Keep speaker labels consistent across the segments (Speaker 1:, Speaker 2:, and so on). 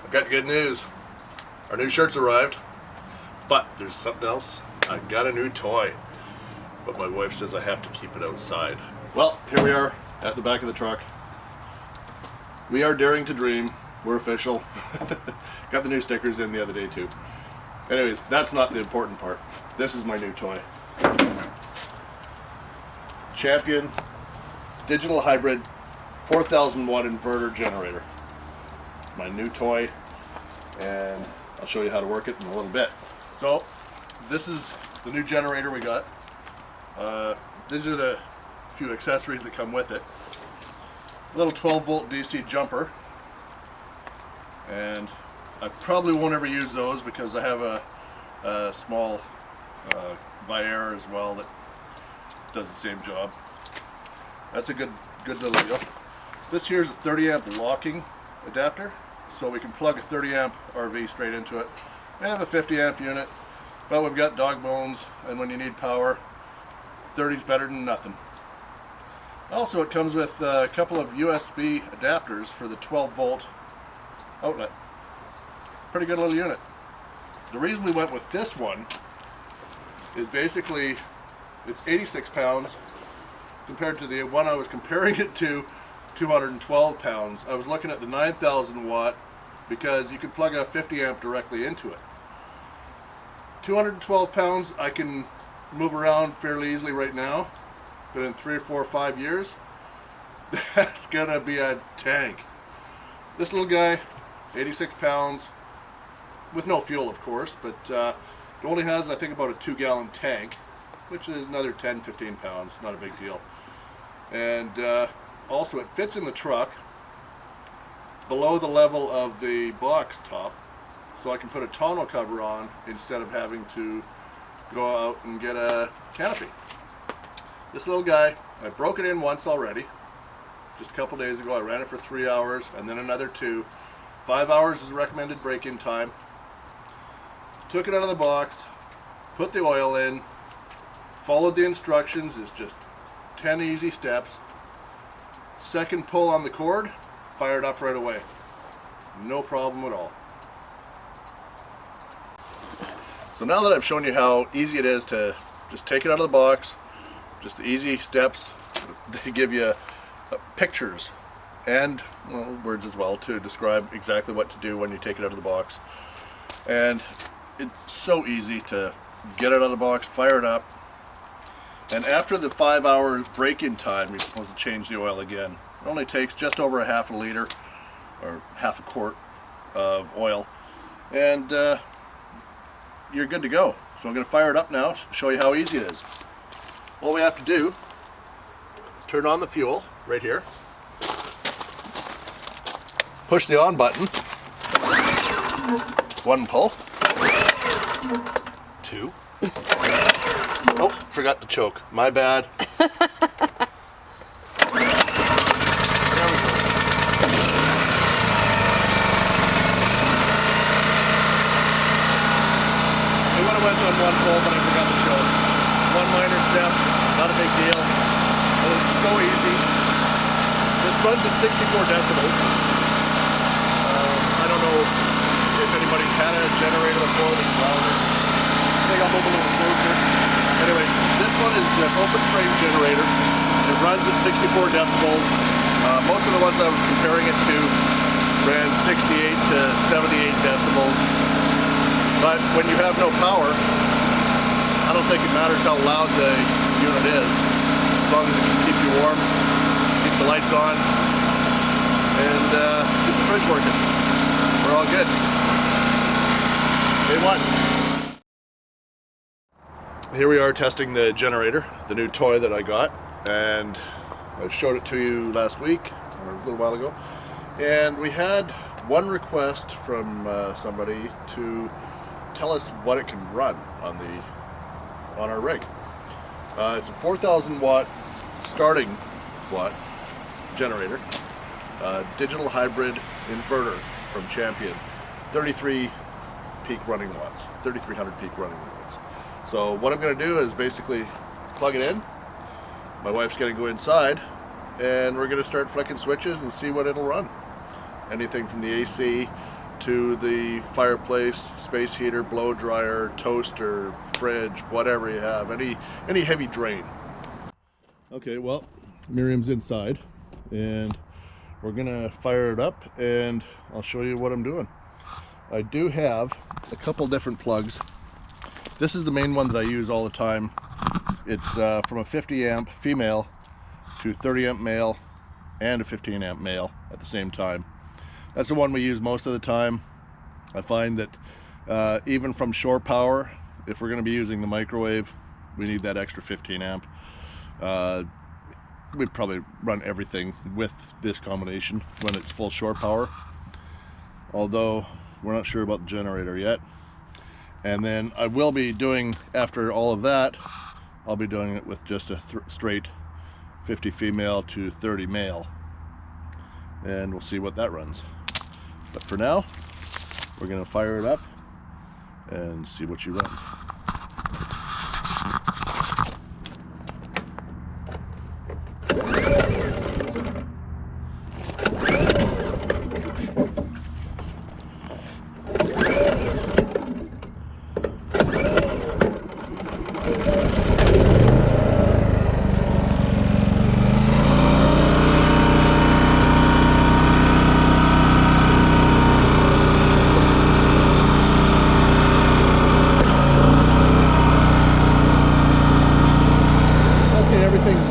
Speaker 1: I've got good news. Our new shirts arrived, but there's something else. I got a new toy, but my wife says I have to keep it outside. Well, here we are at the back of the truck. We are daring to dream. We're official. Got the new stickers in the other day too. Anyways, that's not the important part. This is my new toy. Champion digital hybrid 4,000 watt inverter generator. My new toy, and I'll show you how to work it in a little bit. So this is the new generator we got. These are the few accessories that come with it. A little 12 volt DC jumper, and I probably won't ever use those because I have a small Viair as well that does the same job. That's a good little deal. This here is a 30 amp locking adapter, so we can plug a 30 amp RV straight into it. We have a 50 amp unit, but we've got dog bones, and when you need power, 30's better than nothing. Also, it comes with a couple of USB adapters for the 12 volt outlet. Pretty good little unit. The reason we went with this one is basically it's 86 pounds compared to the one I was comparing it to, 212 pounds. I was looking at the 9,000 watt because you can plug a 50 amp directly into it. 212 pounds I can move around fairly easily right now, but in 3 or 4 or 5 years, that's gonna be a tank. This little guy, 86 pounds, with no fuel of course, but it only has I think about a 2-gallon tank, which is another 10-15 pounds, not a big deal. And also it fits in the truck below the level of the box top, so I can put a tonneau cover on instead of having to go out and get a canopy. This little guy, I broke it in once already, just a couple days ago. I ran it for 3 hours and then another 2. 5 hours is recommended break-in time. Took it out of the box, put the oil in, followed the instructions. It's just 10 easy steps. Second pull on the cord, fired up right away. No problem at all. So now that I've shown you how easy it is to just take it out of the box, just the easy steps, they give you pictures and words as well to describe exactly what to do when you take it out of the box. And it's so easy to get it out of the box, fire it up, and after the 5 hour break-in time you're supposed to change the oil again. It only takes just over a half a liter or half a quart of oil, and you're good to go. So I'm going to fire it up now, show you how easy it is. All we have to do is turn on the fuel right here, push the on button, 1 pull, 2, oh, forgot to choke, my bad. There we go. I would have went on 1 pull, but I forgot to choke. 1 minor step, not a big deal. But it's so easy. This runs at 64 decibels. I don't know if anybody's had a generator before that's louder. I think I'll move a little closer. Anyway, this one is an open frame generator. It runs at 64 decibels. Most of the ones I was comparing it to ran 68 to 78 decibels. But when you have no power, I don't think it matters how loud the unit is, as long as it can keep you warm, keep the lights on, and keep the fridge working. We're all good. Day 1. Here we are testing the generator, the new toy that I got, and I showed it to you last week, or a little while ago, and we had one request from somebody to tell us what it can run on our rig. It's a 4,000 watt starting watt generator, digital hybrid inverter from Champion, 33 peak running watts, 3,300 peak running watts. So what I'm going to do is basically plug it in. My wife's going to go inside, and we're going to start flicking switches and see what it'll run. Anything from the AC to the fireplace, space heater, blow dryer, toaster, fridge, whatever you have, any heavy drain. Okay, well, Miriam's inside and we're gonna fire it up and I'll show you what I'm doing. I do have a couple different plugs. This is the main one that I use all the time. It's from a 50 amp female to 30 amp male and a 15 amp male at the same time. That's the one we use most of the time. I find that even from shore power, if we're going to be using the microwave, we need that extra 15 amp. We'd probably run everything with this combination when it's full shore power, although we're not sure about the generator yet. And then I will be doing, after all of that, I'll be doing it with just a straight 50 female to 30 male, and we'll see what that runs. But for now, we're going to fire it up and see what she runs.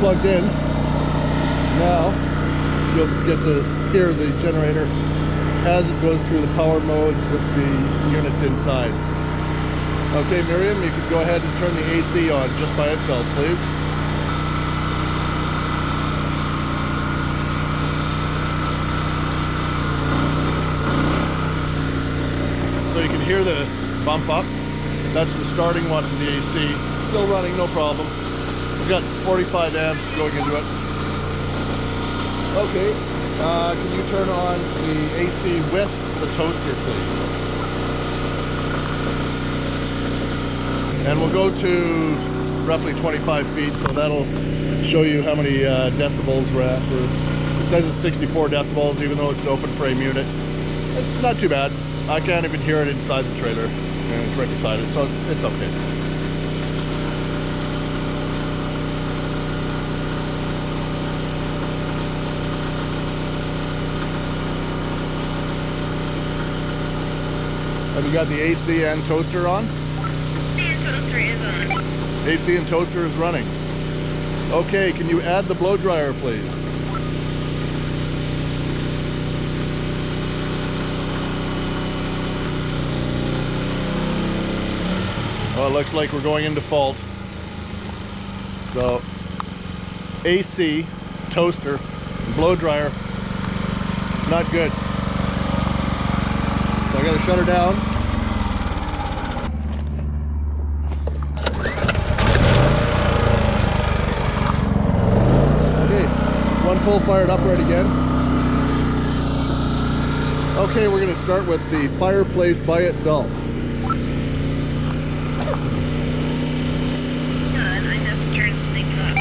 Speaker 1: Plugged in. Now you'll get to hear the generator as it goes through the power modes with the units inside. Okay, Miriam, you can go ahead and turn the AC on just by itself, please. So you can hear the bump up. That's the starting one for the AC. Still running, no problem. We've got 45 amps going into it. Okay, can you turn on the AC with the toaster, please? And we'll go to roughly 25 feet, so that'll show you how many decibels we're at. It says it's 64 decibels, even though it's an open frame unit. It's not too bad. I can't even hear it inside the trailer, and it's right beside it, so it's okay. Have you got the AC and toaster on?
Speaker 2: AC and toaster is on.
Speaker 1: AC and toaster is running. Okay, can you add the blow dryer, please? Well, it looks like we're going into fault. So, AC, toaster, blow dryer, not good. So I gotta shut her down. Okay, one full fired upright again. Okay, we're gonna start with the fireplace by itself.
Speaker 2: I have to turn the thing up.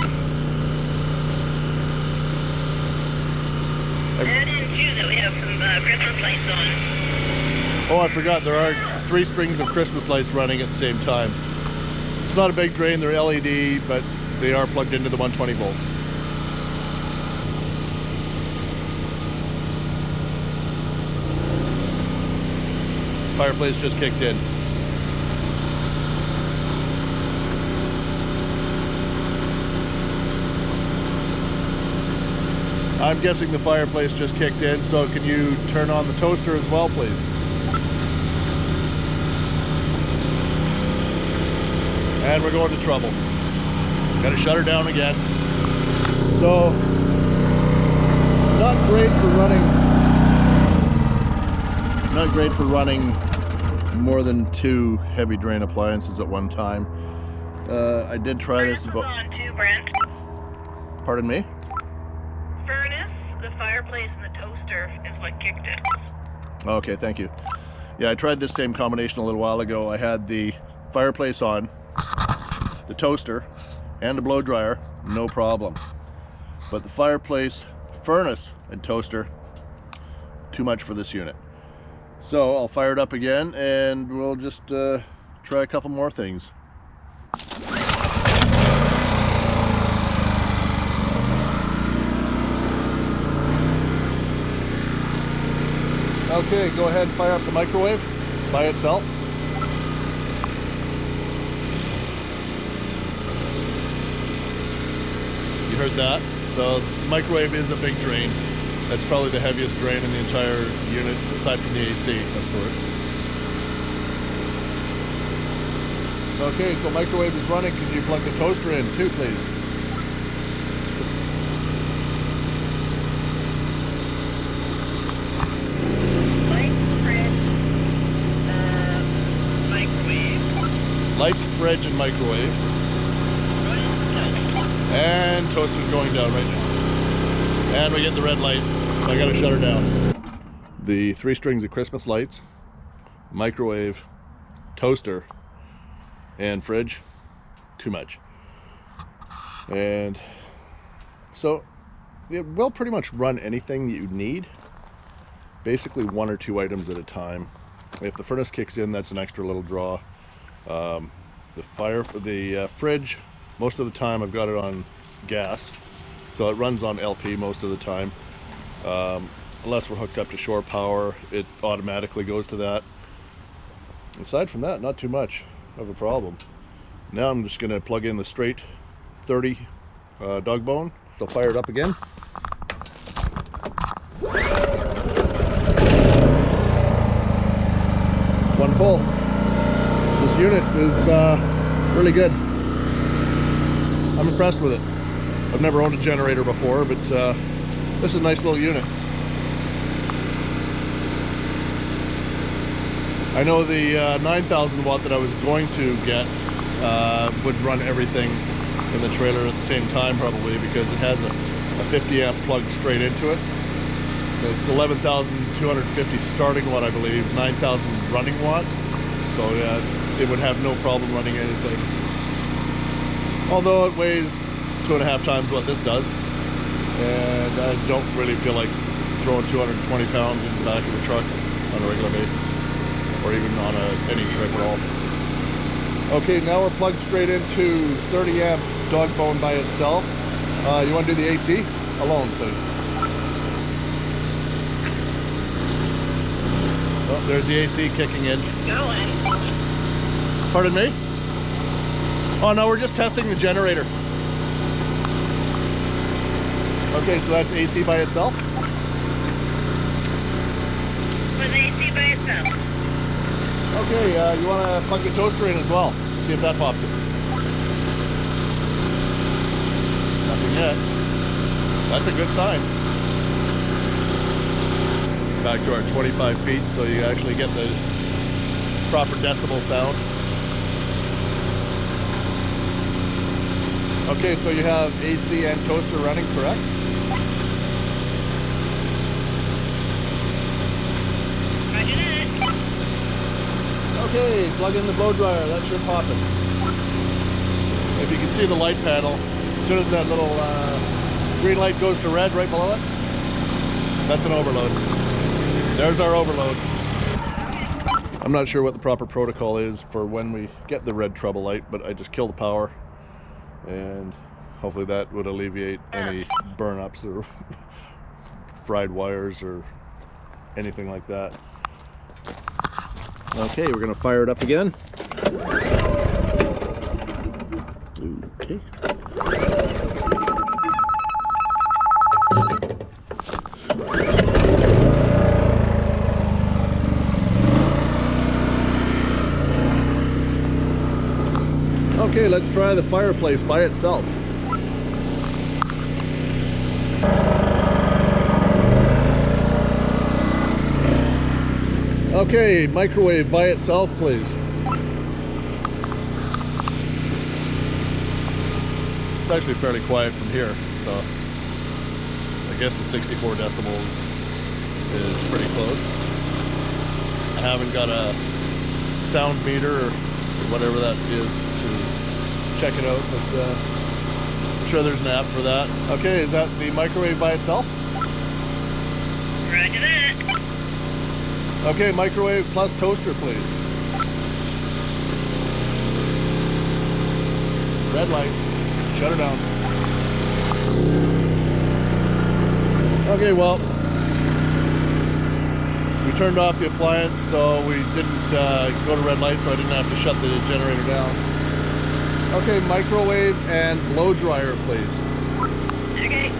Speaker 2: Add in too that we have some Christmas lights on.
Speaker 1: Oh, I forgot, there are 3 strings of Christmas lights running at the same time. It's not a big drain, they're LED, but they are plugged into the 120 volt. Fireplace just kicked in. I'm guessing the fireplace just kicked in, so can you turn on the toaster as well, please? And we're going to trouble. Gotta shut her down again. So, not great for running more than 2 heavy drain appliances at one time. I did try this about...
Speaker 2: on too, Brent.
Speaker 1: Pardon me?
Speaker 2: Furnace, the fireplace, and the toaster is what kicked it.
Speaker 1: Okay, thank you. Yeah, I tried this same combination a little while ago. I had the fireplace on, the toaster, and the blow dryer, no problem. But the fireplace, furnace, and toaster, too much for this unit. So I'll fire it up again and we'll just try a couple more things. Okay, go ahead and fire up the microwave by itself. You heard that? So the microwave is a big drain. That's probably the heaviest drain in the entire unit, aside from the AC, of course. Okay, so microwave is running. Could you plug the toaster in too, please? Lights, fridge, and microwave. And toaster's going down right now. And we get the red light, so I gotta shut her down. The 3 strings of Christmas lights, microwave, toaster, and fridge, too much. And so it will pretty much run anything that you need. Basically 1 or 2 items at a time. If the furnace kicks in, that's an extra little draw. The fridge, most of the time I've got it on gas, so it runs on LP most of the time. Unless we're hooked up to shore power, it automatically goes to that. Aside from that, not too much of a problem. Now I'm just going to plug in the straight 30 dog bone. So fire it up again. One full. This unit is really good. I'm impressed with it. I've never owned a generator before, but this is a nice little unit. I know the 9,000 watt that I was going to get would run everything in the trailer at the same time probably, because it has a 50 amp plug straight into it. It's 11,250 starting watt, I believe, 9,000 running watts. So it would have no problem running anything. Although it weighs 2.5 times what this does. And I don't really feel like throwing 220 pounds in the back of the truck on a regular basis. Or even on any trip at all. Okay, now we're plugged straight into 30 amp dog bone by itself. You want to do the AC? Alone, please. Oh, there's the AC kicking in.
Speaker 2: Going.
Speaker 1: Pardon me? Oh no, we're just testing the generator. Okay, so that's AC by itself?
Speaker 2: With AC by itself.
Speaker 1: Okay, you want to plug the toaster in as well. See if that pops in. Nothing yet. That's a good sign. Back to our 25 feet so you actually get the proper decibel sound. Okay, so you have AC and toaster running, correct?
Speaker 2: Roger that.
Speaker 1: Okay, plug in the blow dryer, that should pop it. If you can see the light panel, as soon as that little green light goes to red right below it, that's an overload. There's our overload. I'm not sure what the proper protocol is for when we get the red trouble light, but I just kill the power and hopefully that would alleviate any burn-ups or fried wires or anything like that. Okay, we're gonna fire it up again. Okay. Okay, let's try the fireplace by itself. Okay, microwave by itself, please. It's actually fairly quiet from here, so I guess the 64 decibels is pretty close. I haven't got a sound meter or whatever that is to check it out, but I'm sure there's an app for that. Okay, is that the microwave by itself?
Speaker 2: Roger that.
Speaker 1: Okay, microwave plus toaster, please. Red light. Shut her down. Okay, well, we turned off the appliance, so we didn't go to red light, so I didn't have to shut the generator down. Okay, microwave and blow dryer, please.
Speaker 2: Okay.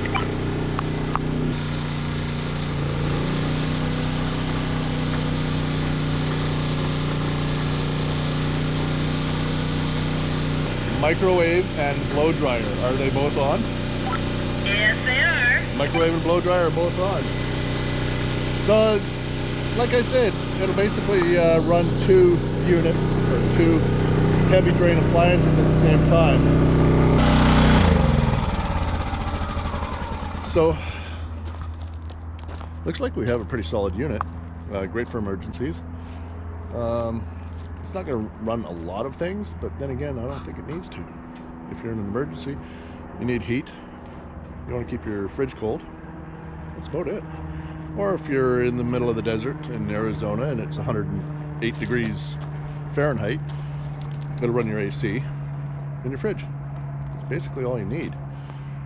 Speaker 1: Microwave and blow dryer, are they both on?
Speaker 2: Yes, they are.
Speaker 1: Microwave and blow dryer are both on. So, like I said, it'll basically run 2 units or 2 heavy drain appliances at the same time. So, looks like we have a pretty solid unit. Great for emergencies. It's not going to run a lot of things, but then again, I don't think it needs to. If you're in an emergency, you need heat. You want to keep your fridge cold. That's about it. Or if you're in the middle of the desert in Arizona and it's 108 degrees Fahrenheit, it'll run your AC in your fridge. It's basically all you need.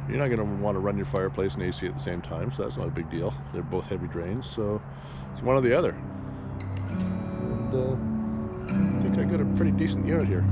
Speaker 1: You're not going to want to run your fireplace and AC at the same time, so that's not a big deal. They're both heavy drains, so it's one or the other. And I think I got a pretty decent unit here.